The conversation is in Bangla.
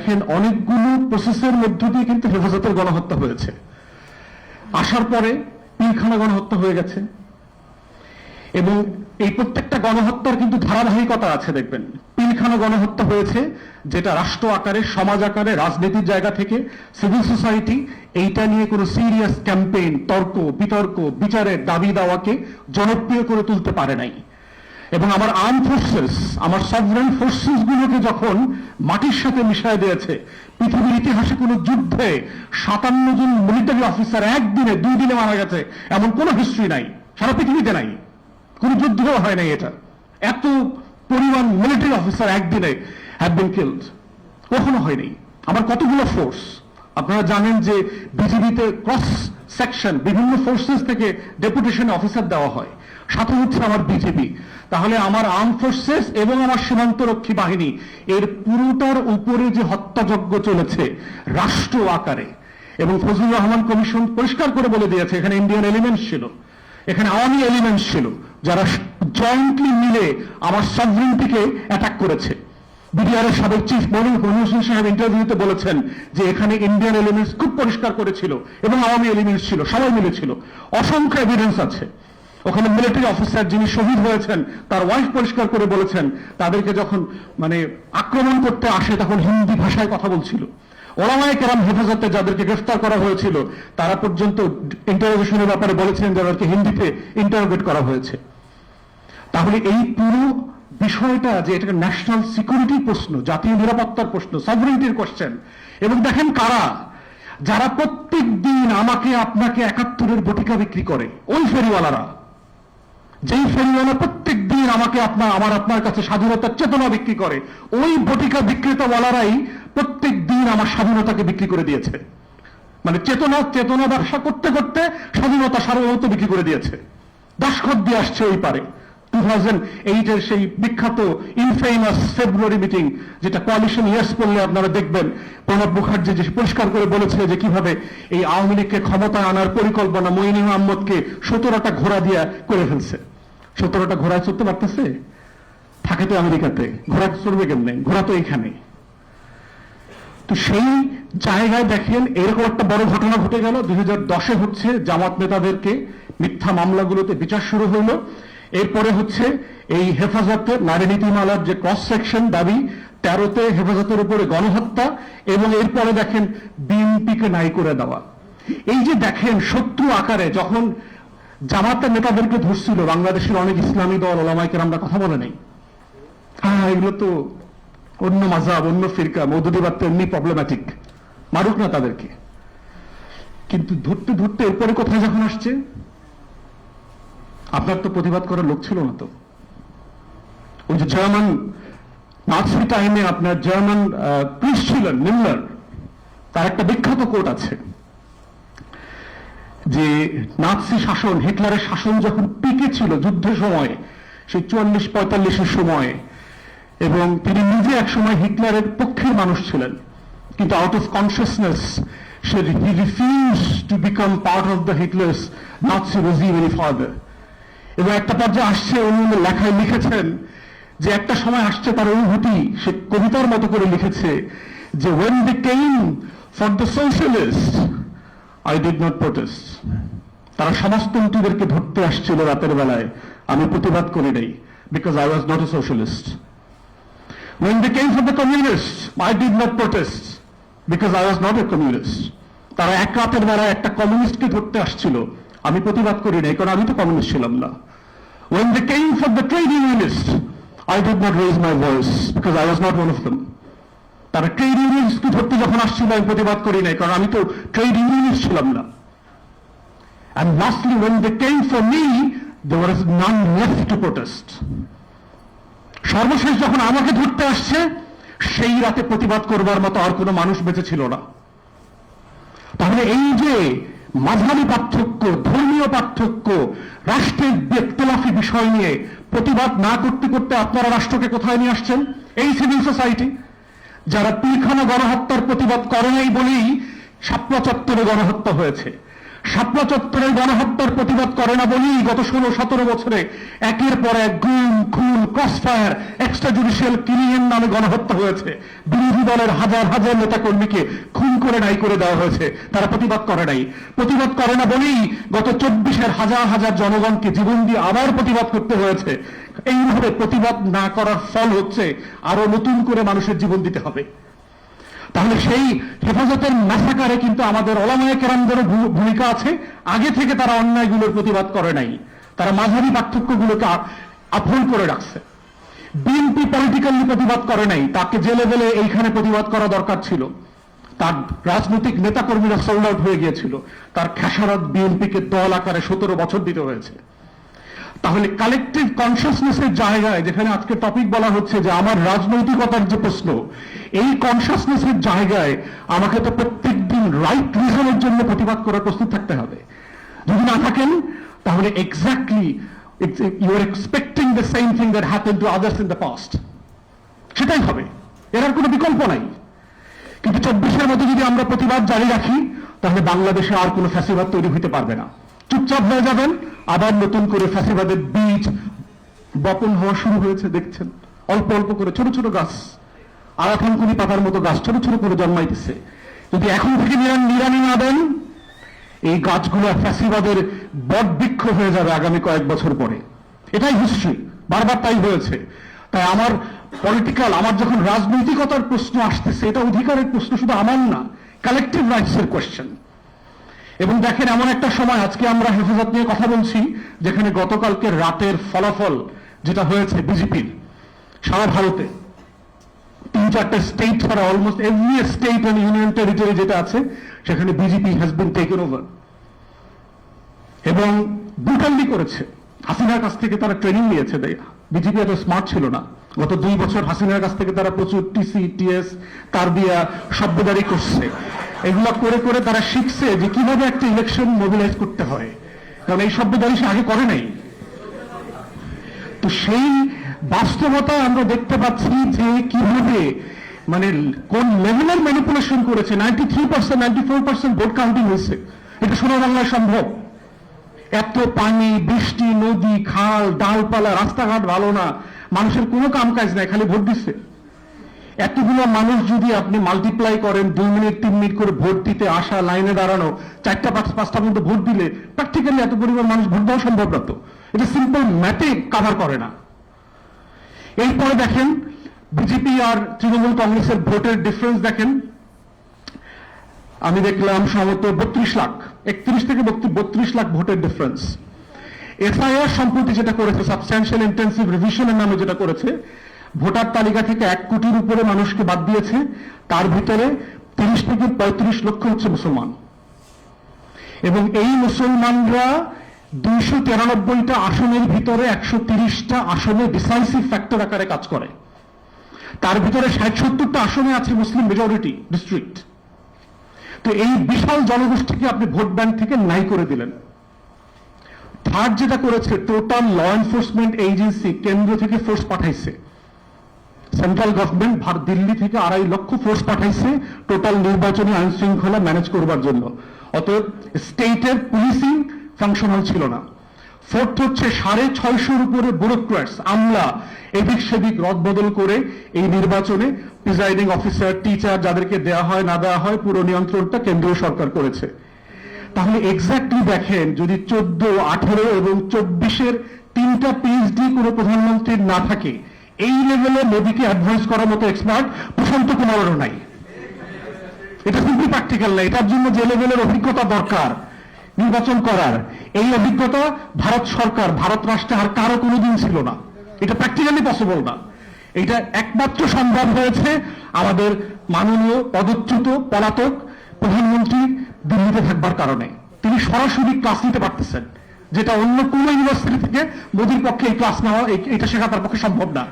দেখেন অনেকগুলো প্রসেসের মধ্য দিয়ে কিন্তু হেফাজতের গণহত্যা হয়েছে। আসার পরে পিলখানা গণহত্যা হয়ে গেছে, এবং এই প্রত্যেকটা গণহত্যার কিন্তু ধারাবাহিকতা আছে। দেখবেন পিলখানা গণহত্যা হয়েছে, যেটা রাষ্ট্র আকারে, সমাজ আকারে, রাজনীতির জায়গা থেকে সিভিল সোসাইটি এইটা নিয়ে কোনো সিরিয়াস ক্যাম্পেইন, তর্ক বিতর্ক, বিচারের দাবি দাওয়াকে জনপ্রিয় করে তুলতে পারে নাই। এবং আমার আর্ম ফোর্সেস, আমার সভরেন ফোর্সেস গুলোকে যখন মাটির সাথে মিশায় দিয়েছে, পৃথিবীর ইতিহাসে কোনো যুদ্ধে 57 জন মিলিটারি অফিসার একদিনে 2 দিনে মারা গেছে এমন কোনো হিস্ট্রি নাই, সারা পৃথিবীতে নাই, কোন যুদ্ধও হয় নাই। এটা এত পরিমাণ মিলিটারি অফিসার একদিনে হ্যাভ বিন কিলড কখনো হয়নি। আমার কতগুলো ফোর্স, আপনারা জানেন যে বিজিবিতে ক্রস সেকশন বিভিন্ন ফোর্সেস থেকে ডেপুটেশন অফিসার দেওয়া হয়, সাথে হচ্ছে আমার বিজিবি। তাহলে আমার আর্ম ফোর্সেস এবং আমার সীমান্তরক্ষী বাহিনী এর পুরোটার উপরে যে হত্যাযজ্ঞ চলেছে রাষ্ট্র আকারে। এবং ফজলুর রহমান কমিশন পরিষ্কার করে বলে দিয়েছে এখানে ইন্ডিয়ান এলিমেন্টস ছিল, এখানে আওয়ামী এলিমেন্টস ছিল, যারা জয়েন্টলি মিলে আমার সভরেন্টিকে অ্যাটাক করেছে। বিডিআর এর সাবেক চিফ মনির হোসেন সাহেব ইন্টারভিউতে বলেছেন যে এখানে ইন্ডিয়ান এলিমেন্টস খুব পরিষ্কার করেছিল এবং আওয়ামী এলিমেন্টস ছিল, সবাই মিলেছিল। অসংখ্য এভিডেন্স আছে। ওখানে মিলিটারি অফিসার যিনি শহীদ হয়েছেন তার ওয়াইফ পরিষ্কার করে বলেছেন তাদেরকে যখন আক্রমণ করতে আসে তখন হিন্দি ভাষায় কথা বলছিল। ওলামায়ে কেরাম হেফাজতে যাদেরকে গ্রেফতার করা হয়েছিল তারা পর্যন্ত ইন্টারোগেশনের ব্যাপারে বলেছেন যাদেরকে হিন্দিতে ইন্টারোগেট করা হয়েছে। তাহলে এই পুরো বিষয়টা যে এটা ন্যাশনাল সিকিউরিটির প্রশ্ন, জাতীয় নিরাপত্তার প্রশ্ন, সভরেন্টির কোশ্চেন। এবং দেখেন কারা, যারা প্রত্যেক দিন আমাকে আপনাকে 71-এর বটিকা বিক্রি করে, ওই ফেরিওয়ালারা, যেই ফেরিওয়ালা প্রত্যেক দিন আমাকে আপনার কাছে স্বাধীনতার চেতনা বিক্রি করে, ওই বটিকা বিক্রেতাওয়ালারাই প্রত্যেক দিন আমার স্বাধীনতাকে বিক্রি করে দিয়েছে। চেতনা ব্যবসা করতে করতে স্বাধীনতা সার্বভৌমত্ব বিক্রি করে দিয়েছে। দাসখত দিয়ে আসছে ওই পারে। 2008-এর সেই বিখ্যাত ইনফেমাস ফেব্রুয়ারি মিটিং, যেটা কোয়ালিশন ইয়ার্স করলে আপনারা দেখবেন প্রণব মুখার্জি যে পরিষ্কার করে বলেছে যে কিভাবে এই আওয়ামী লীগকে ক্ষমতায় আনার পরিকল্পনা মঈন আহমদকে 17টা ঘোড়া দিয়া করে ফেলছে। 17টা ঘোড়ায় চড়তে পারতেছে? থাকে তো আমেরিকাতে, ঘোড়া চড়বে কেমনে? ঘোড়া তো এখানে। তো সেই জায়গায় দেখেন এরকম একটা বড় ঘটনা ঘটে গেল। 2010-এ হচ্ছে জামাত নেতাদেরকে মিথ্যা মামলাগুলোতে বিচার শুরু হলো। এরপরে হচ্ছে এই হেফাজতের নারী নীতিমালার যে ক্রস সেকশন দাবি, 13তে হেফাজতের উপরে গণহত্যা, এবং এরপরে দেখেন বিএনপিকে নাই করে দেওয়া। এই যে দেখেন শত্রু আকারে যখন জামাতের নেতাদেরকে ধরছিল, বাংলাদেশের অনেক ইসলামী দল ওলামায়ে কেরামরা কথা বলে নাই, এগুলো তো অন্য মাযহাব, অন্য ফিরকা, মওদুদিবাদ তো এমনি প্রবলেম্যাটিক, মারুক না তাদেরকে। কিন্তু ধরতে ধরতে এরপরে কোথায় যখন আসছে, আপনার তো প্রতিবাদ করার লোক ছিল না। তো ওই যে জার্মান নাৎসি টাইমে আপনার জার্মান প্রিস্ট ছিলেন নিমলার, তার একটা বিখ্যাত কোট আছে যে নাৎসি শাসন, হিটলারের শাসন যখন পিকে ছিল যুদ্ধের সময়, সেই 44-45-এর সময়, এবং তিনি নিজে এক সময় হিটলারের পক্ষের মানুষ ছিলেন, কিন্তু out of consciousness he refuse to become part of the Hitler's Nazi regime any further. এবং একটা পর্যায়ে আসছে, উনি লেখায় লিখেছেন যে একটা সময় আসছে তার অনুভূতি, সে কবিতার মতো করে লিখেছে যে when they came for the socialists I did not protest. তারা সমাজতন্ত্রীদেরকে ধরতে আসছিল রাতের বেলায়, আমি প্রতিবাদ করি নাই, because I was not a socialist. When they came for the communists I did not protest, because I was not a communist. তারা এক রাতের বেলায় একটা কমিউনিস্টকে ধরতে আসছিল, আমি প্রতিবাদ করি নাই, কারণ আমি তো কমিউনিস্ট ছিলাম না। When they came for the trade unionists I did not raise my voice, because I was not one of them. তারা ট্রেড ইউনিয়নিস্টকে ধরতে যখন আসছিল আমি প্রতিবাদ করি নাই, কারণ আমি তো ট্রেড ইউনিয়নিস্ট ছিলাম না। And lastly, when they came for me there was none left to protest. সর্বশেষ যখন আমাকে ধরতে আসছে সেই রাতে প্রতিবাদ করবার মতো আর কোনো মানুষ বেঁচে ছিল না। তাহলে এই যে মাঝারি পার্থক্য, ধর্মীয় পার্থক্য, রাষ্ট্রের ব্যক্তিলাফি বিষয় নিয়ে প্রতিবাদ না করতে করতে আপনারা রাষ্ট্রকে কোথায় নিয়ে আসছেন? এই সিভিল সোসাইটি যারা পিলখানা গণহত্যার প্রতিবাদ করে নাই বলেই শাপলা চত্বরে গণহত্যা হয়েছে। শাপলা চত্বরের গণহত্যার প্রতিবাদ করে না বলেই গত 16-17 বছরে একের পর এক গুম, খুন, ক্রসফায়ার, এক্সট্রা জুডিশিয়াল কিলিং এর নামে গণহত্যা হয়েছে। বিরোধী দলের হাজার হাজার নেতাকর্মীকে খুন করে নাই করে দেওয়া হয়েছে, তারা প্রতিবাদ করে নাই। প্রতিবাদ করে না বলেই গত 24-এর হাজার হাজার জনগণকে জীবন দিয়ে আবার প্রতিবাদ করতে হয়েছে। এইভাবে প্রতিবাদ না করার ফল হচ্ছে আরো নতুন করে মানুষের জীবন দিতে হবে। তাহলে সেই হেফাজতের ম্যাসাকারে কিন্তু আমাদের ওলামায়ে কেরামদেরও ভূমিকা আছে। আগে থেকে তারা অন্যায়গুলোর প্রতিবাদ করে নাই, তারা মাঝারি পার্থক্যগুলোকে আপহোল্ড করে রাখছে। বিএনপি পলিটিক্যালি প্রতিবাদ করে নাই, তাকে যে লেভেলে এইখানে প্রতিবাদ করা দরকার ছিল, তার রাজনৈতিক নেতাকর্মীরা সোল্ড আউট হয়ে গিয়েছিল, তার খেসারত বিএনপিকে দল আকারে 17 বছর দিতে হয়েছে। তাহলে কালেকটিভ কনসিয়াসনেসের জায়গায়, যেখানে আজকে টপিক বলা হচ্ছে যে আমার রাজনৈতিকতার যে প্রশ্ন, এই কনসিয়াসনেসের জায়গায় আমাকে তো প্রত্যেকদিন রাইট রিজনের জন্য প্রতিবাদ করার প্রস্তুত থাকতে হবে। যদি না থাকেন তাহলে exactly you are expecting the same thing that happen to others in the past, সেটাই হবে, এর আর কোনো বিকল্প নাই। কিন্তু 24-এর মধ্যে যদি আমরা প্রতিবাদ জারি রাখি তাহলে বাংলাদেশে আর কোনো ফ্যাসিবাদ তৈরি হতে পারবে না। চুপচাপ হয়ে যাবেন, আবার নতুন করে ফ্যাসিবাদের বীজ বপন হওয়া শুরু হয়েছে। দেখছেন অল্প অল্প করে ছোট ছোট গাছ, আরাথানকুনি পাতার মতো গাছ ছোট ছোট করে জন্মাইতেছে। যদি এখন থেকে নিড়ানি না দেন, এই গাছগুলো ফ্যাসিবাদের বট বৃক্ষ হয়ে যাবে আগামী কয়েক বছর পরে। এটাই হিস্ট্রি, বারবার তাই হয়েছে। তাই আমার আমার যখন রাজনৈতিকতার প্রশ্ন আসতেছে, এটা অধিকারের প্রশ্ন, শুধু আমার না, কালেকটিভ রাইটসের কোয়েশ্চেন। এবং দেখেন এমন একটা সময়, আজকে আমরা হেফাজত নিয়ে কথা বলছি, যেখানে গতকালকে রাতের ফলাফল যেটা হয়েছে বিজেপির সারা ভারতে 3-4টে স্টেট ছাড়া almost every state and union territory যেটা আছে সেখানে BJP has been taken over, এবং ব্রুটালি করেছে। হাসিনার কাছ থেকে তারা ট্রেনিং নিয়েছে। বিজেপি এত স্মার্ট ছিল না। গত 2 বছর হাসিনার কাছ থেকে তারা প্রচুর টিসি, টিএস, কার্বিয়া, শব্দদারি করছে। এগুলো করে করে তারা শিখছে যে কিভাবে একটা ইলেকশন মোবিলাইজ করতে হয়, কারণ এই শব্দদারি সে আগে করে নাই। তো সেই বাস্তবতা আমরা দেখতে পাচ্ছি যে কিভাবে, মানে কোন লেভেলের ম্যানিপুলেশন করেছে। 93%, 94% ভোট কাউন্টিং হয়েছে। এটা সোনার বাংলায় সম্ভব? এত পানি, বৃষ্টি, নদী, খাল, ডালপালা, রাস্তাঘাট ভালো না, মানুষের কোনো কাম কাজ নাই, খালি ভোট দিচ্ছে। এতগুলো মানুষ যদি আপনি মাল্টিপ্লাই করেন, 2 মিনিট 3 মিনিট করে ভোট দিতে আসা, লাইনে দাঁড়ানো, 4টা 5টা পর্যন্ত ভোট দিলে প্র্যাকটিক্যালি এত পরিমাণ মানুষ ভোট দেওয়া সম্ভব না। তো এটা সিম্পল ম্যাথে কাভার করে না। এরপরে দেখেন বিজেপি আর তৃণমূল কংগ্রেসের ভোটের ডিফারেন্স দেখেন। আমি দেখলাম সম্ভবত 32 লাখ, 31 থেকে 32 লাখ ভোটের ডিফারেন্স। এসআইআর সম্প্রতি যেটা করেছে, সাবস্ট্যান্সিয়াল ইন্টেন্সিভ রিভিশনের নামে যেটা করেছে, ভোটার তালিকা থেকে 1 কোটির উপরে মানুষকে বাদ দিয়েছে। তার ভিতরে 30 থেকে 35 লক্ষ হচ্ছে মুসলমান, এবং এই মুসলমানরা 293টা আসনের ভিতরে 130টা আসনে ডিসাইসিভ ফ্যাক্টর আকারে কাজ করে। তার ভিতরে 60-70টা আসনে আছে মুসলিম মেজরিটি ডিস্ট্রিক্ট। তো এই বিশাল জনগোষ্ঠীকে আপনি ভোট ব্যাংক থেকে নাই করে দিলেন। থার্ড যেটা করেছে, টোটাল ল এনফোর্সমেন্ট এজেন্সি কেন্দ্র থেকে ফোর্স পাঠাইছে। সেন্ট্রাল গভর্নমেন্ট দিল্লি থেকে 2.5 লক্ষ ফোর্স পাঠাইছে টোটাল নির্বাচনী আইন শৃঙ্খলা ম্যানেজ করবার জন্য। অতএব স্টেটের পুলিশিং ফাংশনাল ছিল না। ফোর্থ হচ্ছে 650-এর উপরে ব্যুরোক্র্যাটস, আমলা, এদিক সেদিক রদবদল করে এই নির্বাচনে প্রিজাইডিং অফিসার, টিচার যাদেরকে দেওয়া হয় না দেওয়া হয়, পুরো নিয়ন্ত্রণটা কেন্দ্রীয় সরকার করেছে। তাহলে এক্স্যাক্টলি দেখেন, যদি 14, 18 এবং 24-এর 3টা পিএইচডি কোনো প্রধানমন্ত্রীর না থাকে, এই লেভেলে মোদীকে অ্যাডভাইস করার মতো এক্সপার্ট প্রশান্ত কুমারেরও নাই। এটা সিম্পলি প্র্যাকটিক্যাল না। এটার জন্য যে লেভেলের অভিজ্ঞতা দরকার নির্বাচন করার, এই অভিজ্ঞতা ভারত সরকার, ভারত রাষ্ট্রে আর কারো কোনোদিন ছিল না। এটা প্র্যাকটিক্যালি পসিবল না। এটা একমাত্র সম্ভব হয়েছে আমাদের মাননীয় পদচ্যুত পলাতক প্রধানমন্ত্রী দিল্লিতে থাকবার কারণে। তিনি সরাসরি ক্লাস নিতে পারতেছেন, যেটা অন্য কোনো ইউনিভার্সিটি থেকে মোদীর পক্ষে এই ক্লাস নেওয়া, এটা শেখা তার পক্ষে সম্ভব না।